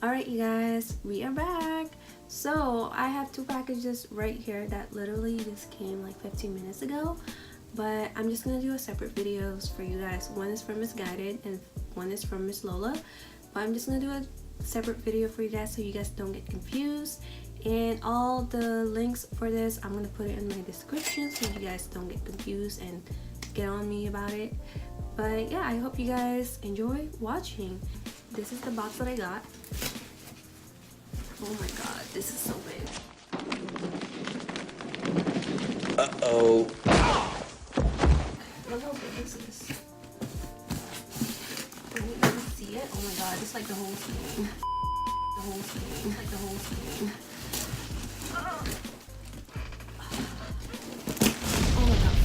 Alright you guys, we are back. So I have two packages right here that literally just came like 15 minutes ago, but I'm just gonna do a separate videos for you guys. One is from Missguided and one is from Miss Lola, but I'm just gonna do a separate video for you guys so you guys don't get confused. And all the links for this I'm gonna put it in my description so you guys don't get confused and get on me about it. But yeah, I hope you guys enjoy watching. This is the box that I got. Oh my god, this is so big. Uh-oh. Look how big this is. Can you even see it? Oh my god, it's like the whole screen. The whole screen. Like the whole screen. Oh my god.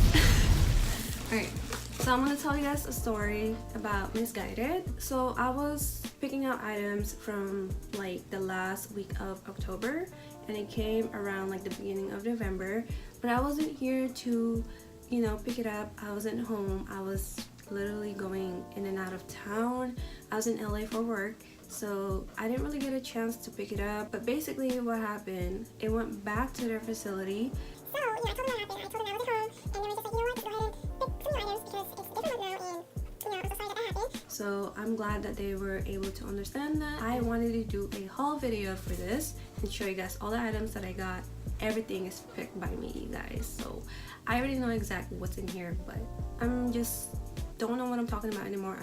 Alright, so I'm gonna tell you guys a story about Missguided. So I was picking out items from like the last week of October and it came around like the beginning of November, but I wasn't here to, you know, pick it up. I wasn't home. I was literally going in and out of town. I was in LA for work, so I didn't really get a chance to pick it up. But basically what happened, it went back to their facility. So yeah, I told them what happened. I told them I wasn't home, and they were just like, you know what, just go ahead and pick some new items because it's a different month now, and you know, I'm so sorry that happened. So I'm glad that they were able to understand that. I wanted to do a haul video for this and show you guys all the items that I got. Everything is picked by me, you guys. So I already know exactly what's in here, but I'm just don't know what I'm talking about anymore.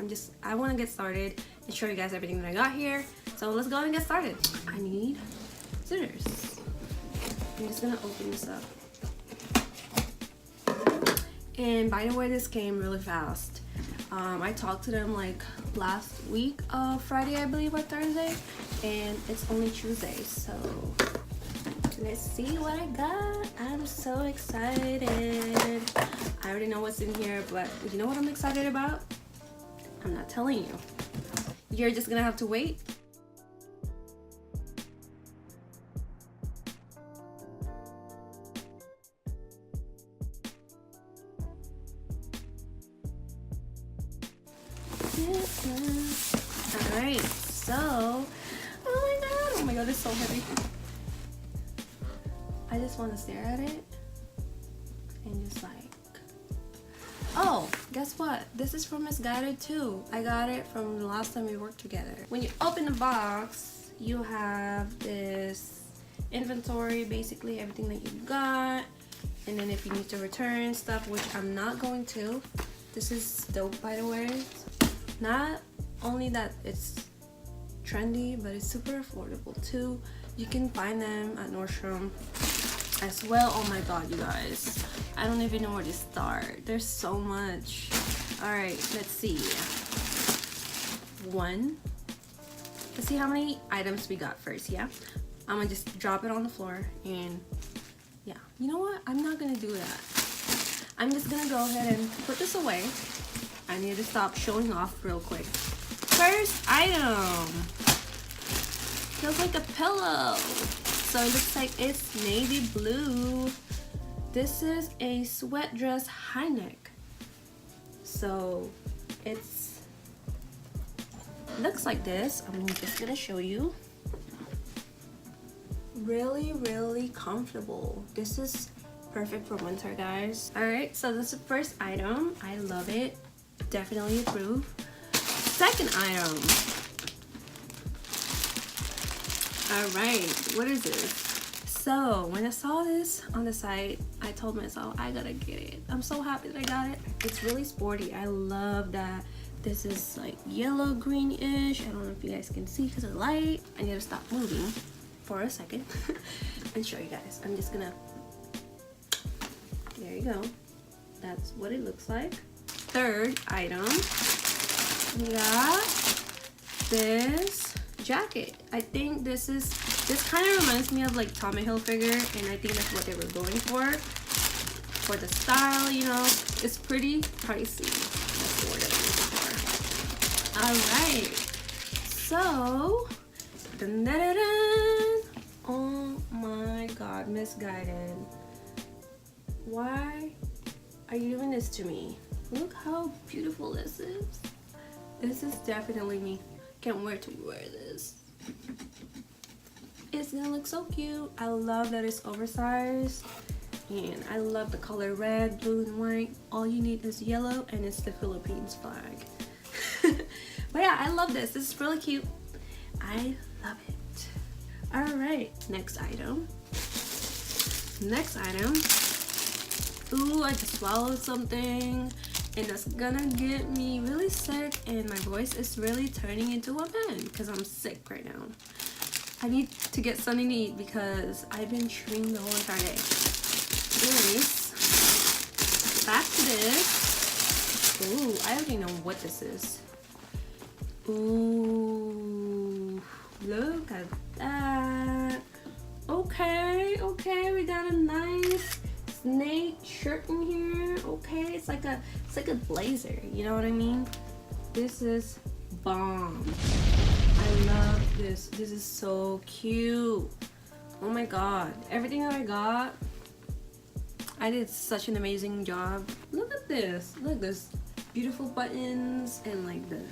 I want to get started and show you guys everything that I got here. So let's go and get started. I need scissors. I'm just gonna open this up. And by the way, this came really fast. I talked to them like last week, Friday I believe, or Thursday, and it's only Tuesday, so let's see what I got. I'm so excited. I already know what's in here, but you know what I'm excited about? I'm not telling you. You're just gonna have to wait. Alright, so oh my god, it's so heavy. I just want to stare at it and just like, oh, guess what? This is from Missguided too. I got it from the last time we worked together. When you open the box, you have this inventory, basically everything that you got, and then if you need to return stuff, which I'm not going to. This is dope, by the way. Not only that it's trendy, but it's super affordable too. You can find them at Nordstrom as well. Oh my god, you guys, I don't even know where to start. There's so much. All right, let's see. Let's see how many items we got first. Yeah, I'm gonna just drop it on the floor, and yeah, you know what, I'm not gonna do that. I'm just gonna go ahead and put this away. I need to stop showing off real quick. First item feels like a pillow. So it looks like it's navy blue. This is a sweat dress high neck. So it looks like this. I'm just gonna show you. Really, really comfortable. This is perfect for winter, guys. All right, so this is the first item. I love it. Definitely approve. Second item. Alright, what is this? So when I saw this on the site, I told myself I gotta get it. I'm so happy that I got it. It's really sporty. I love that this is like yellow greenish. I don't know if you guys can see because of the light. I need to stop moving for a second and show you guys. I'm just gonna, there you go. That's what it looks like. Third item, we got this jacket. I think this kind of reminds me of like Tommy Hilfiger, and I think that's what they were going for the style. You know, it's pretty pricey. That's the word I'm looking for. All right, so dun, dun, dun, dun. Oh my god, Missguided, why are you doing this to me? Look how beautiful this is. This is definitely me. Can't wait to wear this. It's gonna look so cute. I love that it's oversized. And I love the color red, blue, and white. All you need is yellow, and it's the Philippines flag. But yeah, I love this. This is really cute. I love it. Alright, next item. Next item. Ooh, I just swallowed something. And that's gonna get me really sick. And my voice is really turning into a man because I'm sick right now. I need to get something to eat because I've been chewing the whole entire day. Anyways, back to this. Ooh, I already know what this is. Ooh, look at that. Okay, okay, we got a nice snake shirt in here. Okay, it's like a blazer, you know what I mean? This is bomb. I love this. This is so cute. Oh my god, everything that I got, I did such an amazing job. Look at this. Look at this. Beautiful buttons and like the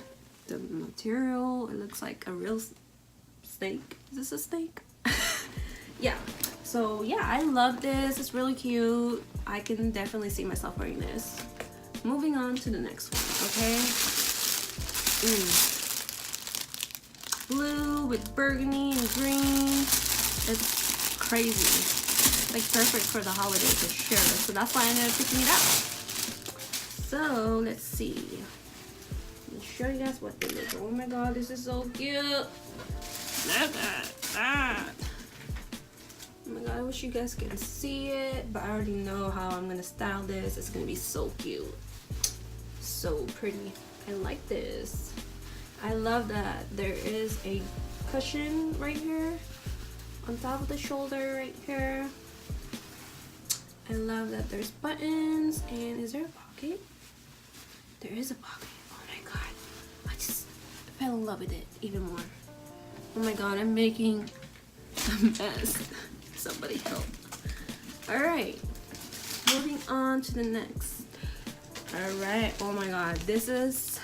material. It looks like a real snake. Is this a snake? Yeah. So yeah, I love this. It's really cute. I can definitely see myself wearing this. Moving on to the next one, okay? Blue with burgundy and green. It's crazy. Like perfect for the holidays for sure. So that's why I ended up picking it up. So let's see. Let me show you guys what they look. Oh my god, this is so cute. Look at that. Oh my god, I wish you guys can see it, but I already know how I'm gonna style this. It's gonna be so cute. So pretty. I like this. I love that there is a cushion right here on top of the shoulder right here. I love that there's buttons. And is there a pocket? There is a pocket. Oh my god, I just fell in love with it even more. Oh my god, I'm making a mess. Somebody help. Alright, moving on to the next. Alright, oh my god, this is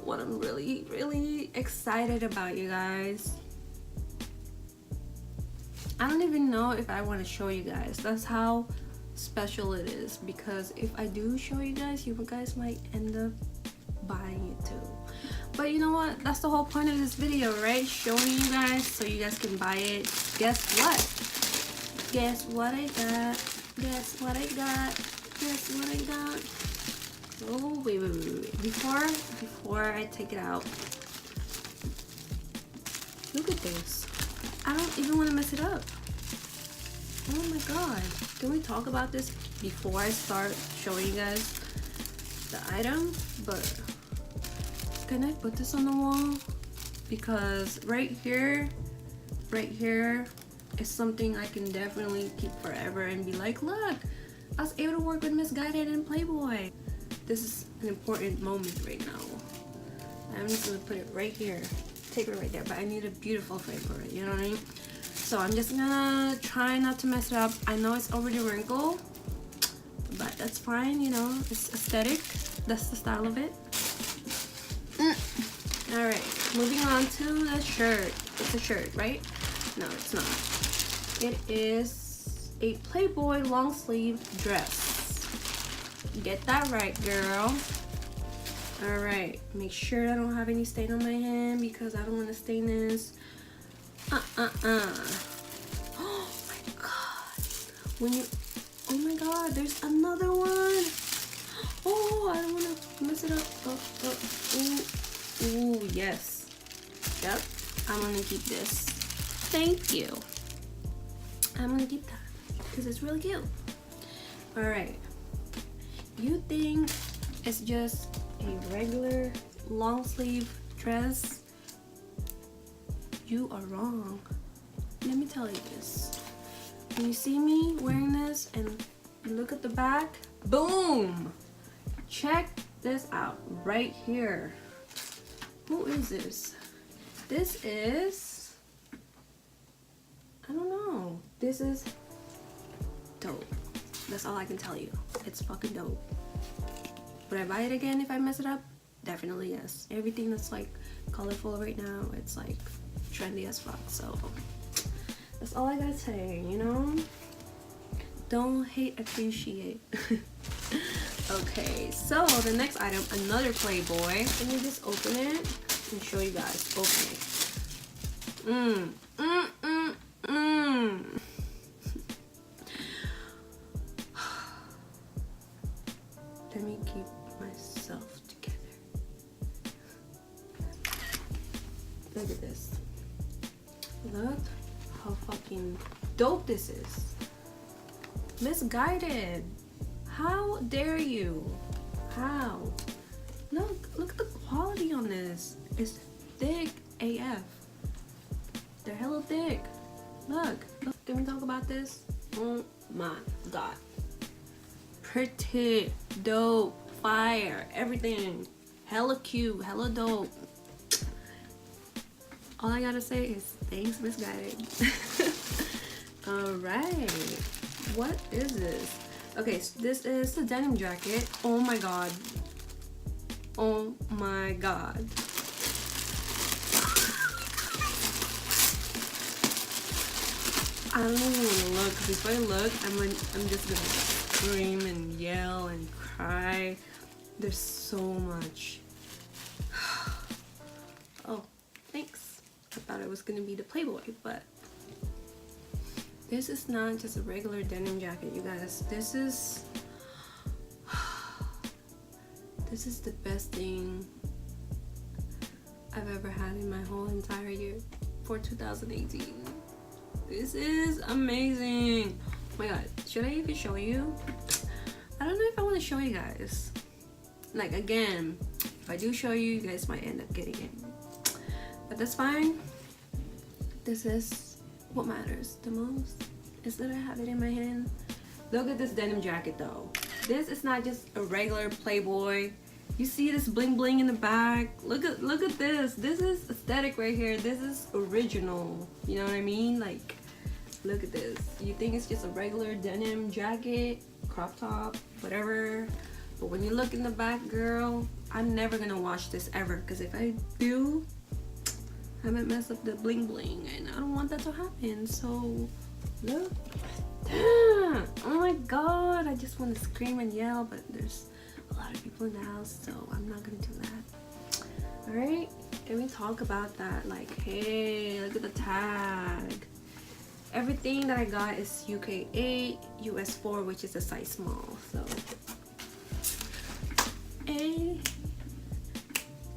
what I'm really excited about, you guys. I don't even know if I want to show you guys. That's how special it is, because if I do show you guys might end up buying it too. But you know what? That's the whole point of this video, right? Showing you guys so you guys can buy it. Guess what? Guess what I got? Guess what I got? Guess what I got? Oh, wait. Before I take it out, look at this. I don't even want to mess it up. Oh my god. Can we talk about this before I start showing you guys the item? But can I put this on the wall? Because right here is something I can definitely keep forever and be like, look, I was able to work with Missguided and Playboy. This is an important moment right now. I'm just gonna put it right here. Take it right there, but I need a beautiful frame for it, you know what I mean? So I'm just gonna try not to mess it up. I know it's already wrinkled, but that's fine, you know, it's aesthetic. That's the style of it. Alright, moving on to the shirt. It's a shirt, right? No, it's not. It is a Playboy long sleeve dress. Get that right, girl. Alright, make sure I don't have any stain on my hand because I don't want to stain this. Oh my god. Oh my god, there's another one. Oh, I don't want to mess it up. Ooh, yes. Yep, I'm gonna keep this. Thank you. I'm gonna keep that because it's really cute. Alright. You think it's just a regular long sleeve dress? You are wrong. Let me tell you this. When you see me wearing this and you look at the back, boom! Check this out right here. Who is this? This is, I don't know. This is dope. That's all I can tell you. It's fucking dope. Would I buy it again if I mess it up? Definitely yes. Everything that's like colorful right now, it's like trendy as fuck. So that's all I gotta say, you know? Don't hate, appreciate. Okay, so the next item, another Playboy. Let me just open it and show you guys. Open it. Let me keep myself together. Look at this. Look how fucking dope this is. Missguided. How dare you? How? Look at the quality on this. It's thick AF. They're hella thick. Look. Can we talk about this? Oh my god. Pretty, dope, fire, everything. Hella cute, hella dope. All I gotta say is thanks, Missguided. Alright. What is this? Okay, so this is the denim jacket. Oh my god. Oh my god. I don't even want to look. If I look, I'm just gonna scream and yell and cry. There's so much. Oh, thanks. I thought it was gonna be the Playboy, but this is not just a regular denim jacket, you guys. This is the best thing I've ever had in my whole entire year for 2018. This is amazing. Oh my god, should I even show you? I don't know if I want to show you guys. Like, again, if I do show you, you guys might end up getting it. But that's fine. This is what matters the most, is that I have it in my hand. Look at this denim jacket though. This is not just a regular Playboy. You see this bling bling in the back. Look at this. This is aesthetic right here. This is original. You know what I mean? Like, look at this. You think it's just a regular denim jacket, crop top, whatever. But when you look in the back, girl, I'm never gonna wash this ever, because if I do, I might mess up the bling bling, and I don't want that to happen. So look. Damn. Oh my god, I just want to scream and yell, but there's a lot of people in the house, so I'm not gonna do that. All right, can we talk about that? Like, hey, look at the tag. Everything that I got is UK 8, US 4, which is a size small. So hey,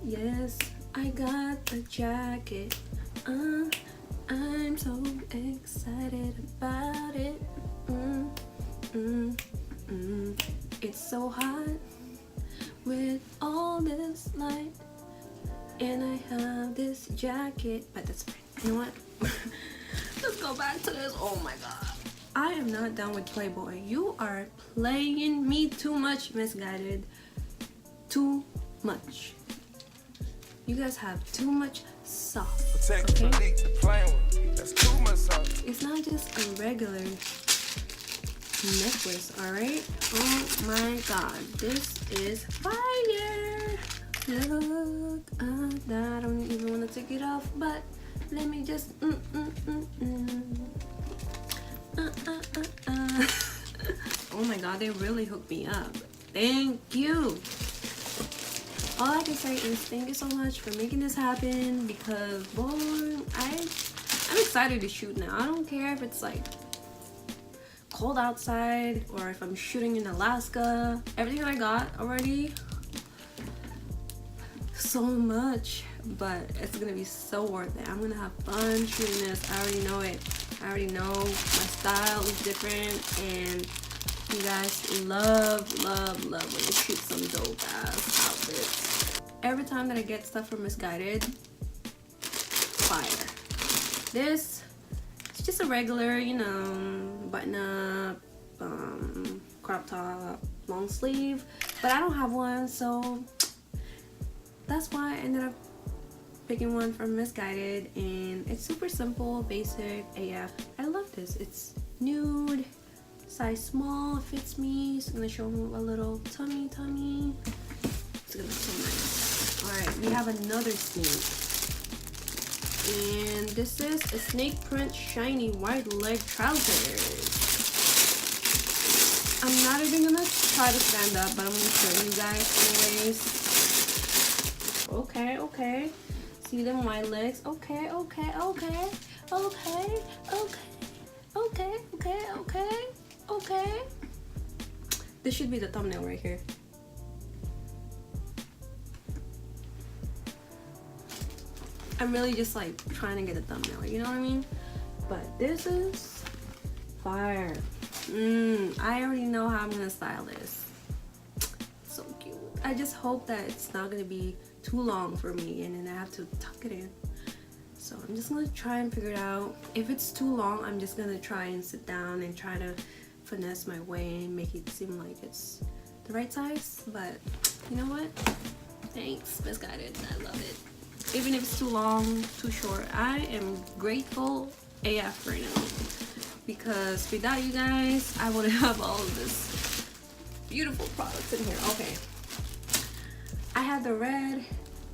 yes, I got the jacket. I'm so excited about it. It's so hot with all this light, and I have this jacket. But that's fine. You know what? Let's go back to this. Oh my god. I am not done with Playboy. You are playing me too much, Missguided. Too much. You guys have too much sauce. Okay? It's not just a regular necklace, alright? Oh my god. This is fire. Look at that. I don't even want to take it off, but let me just Oh my god, they really hooked me up. Thank you. All I can say is thank you so much for making this happen, because boy, I'm excited to shoot now. I don't care if it's like cold outside or if I'm shooting in Alaska. Everything I got already, so much, but it's gonna be so worth it. I'm gonna have fun shooting this. I already know it. I already know my style is different, and you guys love when you shoot some dope ass outfits. Every time that I get stuff from Missguided, fire. This, it's just a regular, you know, button up, crop top, long sleeve, but I don't have one, so that's why I ended up picking one from Missguided, and it's super simple, basic AF. I love this. It's nude, size small, it fits me. It's gonna show me a little tummy. It's gonna be so nice. Alright, we have another sneak. And this is a snake print shiny white leg trousers. I'm not even gonna try to stand up, but I'm gonna show you guys anyways. Okay. See them white legs? Okay. This should be the thumbnail right here. I'm really just like trying to get a thumbnail, you know what I mean? But this is fire. I already know how I'm gonna style this. So cute. I just hope that it's not gonna be too long for me and then I have to tuck it in. So I'm just gonna try and figure it out. If it's too long, I'm just gonna try and sit down and try to finesse my way and make it seem like it's the right size. But you know what? Thanks, Missguided. I love it. Even if it's too long, too short, I am grateful AF right now. Because without you guys, I wouldn't have all of this beautiful products in here. Okay. I have the red,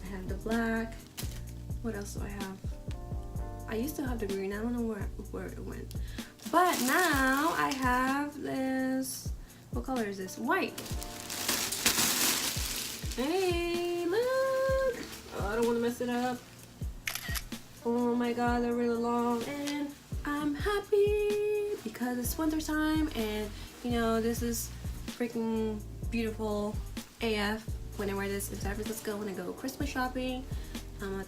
I have the black. What else do I have? I used to have the green. I don't know where it went. But now I have this. What color is this? White. Hey, look. Oh, I don't want to mess it up. Oh my god, they're really long. And I'm happy because it's winter time and you know this is freaking beautiful AF when I wear this in San Francisco when I go Christmas shopping. I'm gonna,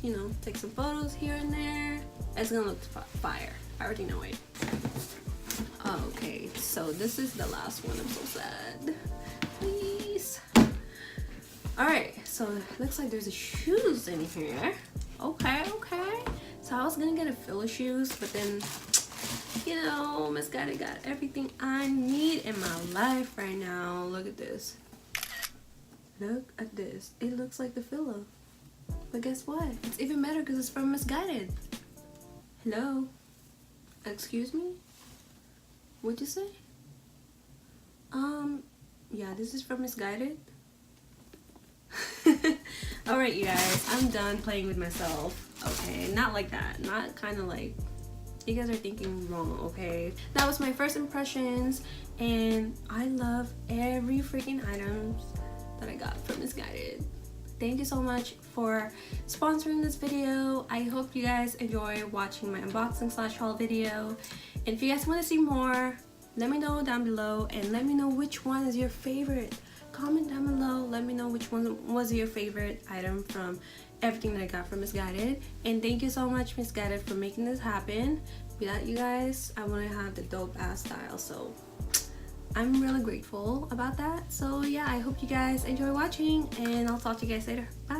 you know, take some photos here and there. It's gonna look fire. I already know it. Okay, so this is the last one. I'm so sad. Please. Alright, so it looks like there's a shoes in here. Okay. So I was gonna get a fill of shoes, but then, you know, Mscrisssy got everything I need in my life right now. Look at this. Look at this. It looks like the filler. But guess what? It's even better because it's from Missguided. Hello? Excuse me? What'd you say? Yeah, this is from Missguided. Alright, you guys, I'm done playing with myself. Okay, not like that. Not kind of like, you guys are thinking wrong, okay? That was my first impressions, and I love every freaking items that I got from Missguided. Thank you so much for sponsoring this video. I hope you guys enjoy watching my unboxing / haul video. And if you guys want to see more, let me know down below and let me know which one is your favorite. Comment down below, let me know which one was your favorite item from everything that I got from Missguided. And thank you so much, Missguided, for making this happen. Without you guys, I wouldn't have the dope ass style, so I'm really grateful about that. So yeah, I hope you guys enjoy watching and I'll talk to you guys later. Bye.